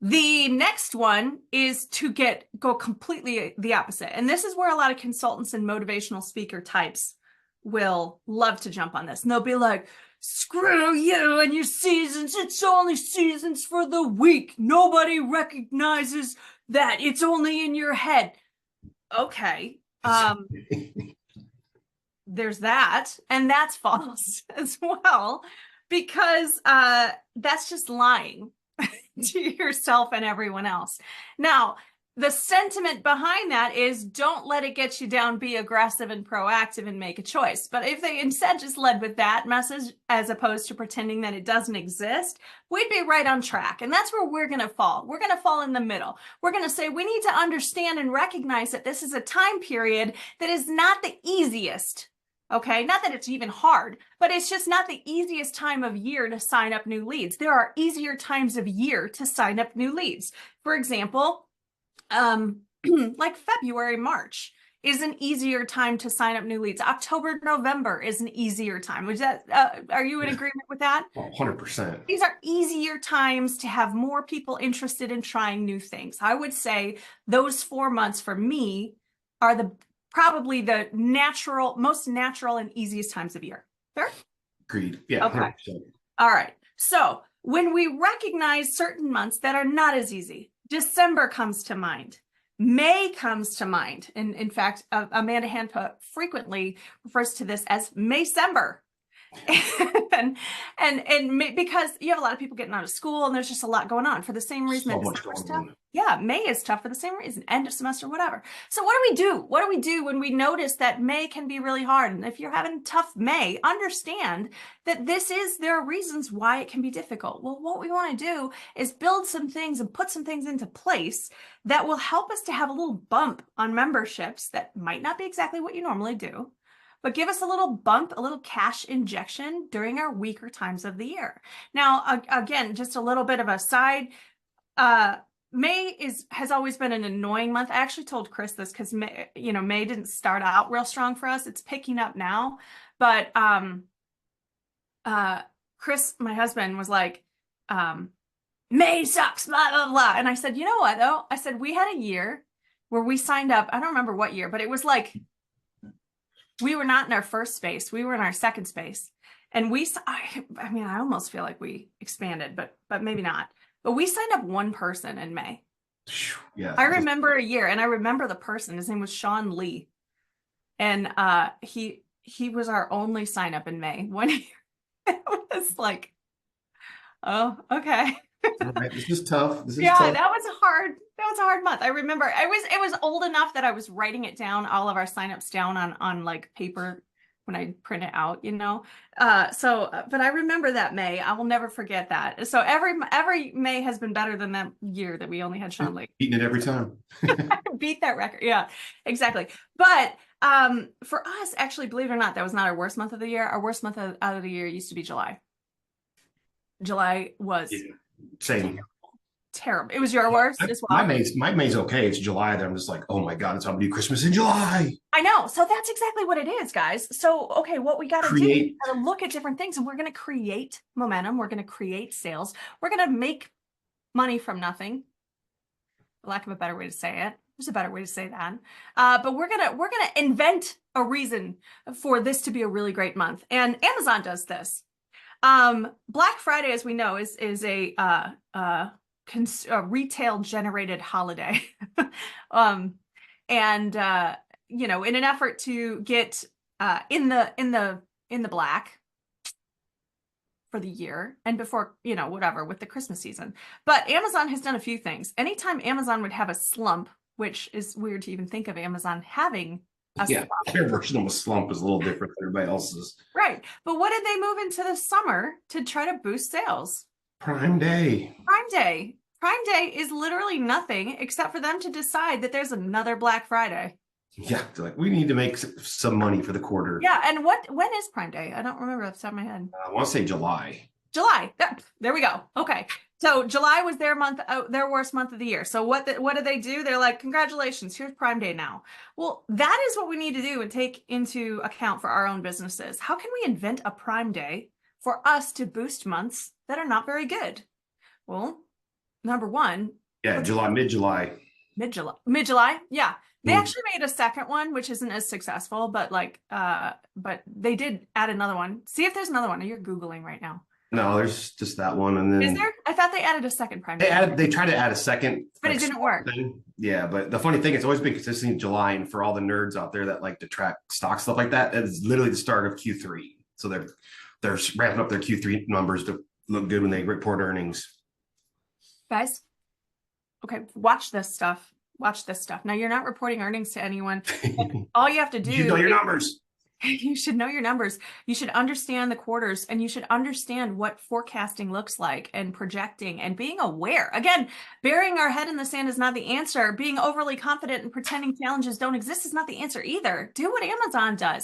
The next one is to go completely the opposite. And this is where a lot of consultants and motivational speaker types will love to jump on this. And they'll be like, screw you and your seasons. It's only seasons for the week. Nobody recognizes that. It's only in your head. Okay. There's that. And that's false as well, because that's just lying to yourself and everyone else. Now, the sentiment behind that is don't let it get you down, be aggressive and proactive and make a choice. But if they instead just led with that message as opposed to pretending that it doesn't exist, we'd be right on track. And that's where we're going to fall. We're going to fall in the middle. We're going to say we need to understand and recognize that this is a time period that is not the easiest. Okay, not that it's even hard, but it's just not the easiest time of year to sign up new leads. There are easier times of year to sign up new leads. For example, like February, March is an easier time to sign up new leads. October, November is an easier time. Was that, are you in agreement with that? 100%. These are easier times to have more people interested in trying new things. I would say those 4 months for me are probably the most natural and easiest times of year. Fair? Agreed. Yeah. Okay. 100%. All right. So when we recognize certain months that are not as easy, December comes to mind. May comes to mind. And in fact, Amanda Hanpa frequently refers to this as Maycember. and because you have a lot of people getting out of school and there's just a lot going on for the same reason So that much December's going tough. on. Yeah, May is tough for the same reason, end of semester, whatever. So what do we do? What do we do when we notice that May can be really hard? And if you're having tough May, understand that there are reasons why it can be difficult. Well, what we want to do is build some things and put some things into place that will help us to have a little bump on memberships that might not be exactly what you normally do, but give us a little bump, a little cash injection during our weaker times of the year. Now, again, just a little bit of a side, May has always been an annoying month. I actually told Chris this because May didn't start out real strong for us. It's picking up now, but Chris, my husband, was like, May sucks, blah, blah, blah. And I said, you know what, though? I said, we had a year where we signed up. I don't remember what year, but it was like, we were not in our first space. We were in our second space. And I almost feel like we expanded, but maybe not. But we signed up one person in May. Yeah. I remember a year, and I remember the person. His name was Sean Lee. And he was our only sign up in May. One year. It was like, oh, okay. Right, this is tough. This is Yeah, tough. that was a hard month. I remember it was old enough that I was writing it down, all of our signups down on like paper when I print it out, but I remember that May. I will never forget that. So every May has been better than that year that we only had Sean Lee. Beating it every time. Beat that record. Yeah, exactly. But for us, actually, believe it or not, that was not our worst month of the year. Our worst month out of the year used to be July. July was Same. terrible. It was your worst as well. My May's okay. It's July that I'm just like, oh my God, it's time to do Christmas in July. I know. So that's exactly what it is, guys. So, okay, what we got to do is got to look at different things, and we're going to create momentum. We're going to create sales. We're going to make money from nothing. For lack of a better way to say it. There's a better way to say that. But we're gonna invent a reason for this to be a really great month. And Amazon does this. Black Friday, as we know, is a retail generated holiday. In an effort to get in the black for the year and before, whatever, with the Christmas season. But Amazon has done a few things. Anytime Amazon would have a slump, which is weird to even think of Amazon having a slump. Their version of a slump is a little different than everybody else's. Right. But what did they move into the summer to try to boost sales? Prime Day. Prime Day. Prime Day is literally nothing except for them to decide that there's another Black Friday. Yeah, they're like, we need to make some money for the quarter. Yeah, and when is Prime Day? I don't remember off the top of my head. I want to say July. July. There we go. Okay. So July was their month, their worst month of the year. So what did they do? They're like, congratulations, here's Prime Day now. Well, that is what we need to do and take into account for our own businesses. How can we invent a Prime Day for us to boost months that are not very good? Well, number one. Yeah, July, mid-July. Mid-July. Yeah. They Mm. actually made a second one, which isn't as successful, but like, but they did add another one. See if there's another one. You're Googling right now. No, there's just that one, and Is then there? I thought they added a second prime time. they tried to add a second, But like, it didn't work. thing. Yeah, but the funny thing, it's always been consistent in July, and for all the nerds out there that like to track stock stuff like that, it's literally the start of Q3. So they're ramping up their Q3 numbers to look good when they report earnings. Guys, okay, watch this stuff. Watch this stuff. Now, you're not reporting earnings to anyone. All you have to do You know your numbers. You should know your numbers. You should understand the quarters, and you should understand what forecasting looks like and projecting and being aware. Again, burying our head in the sand is not the answer. Being overly confident and pretending challenges don't exist is not the answer either. Do what Amazon does.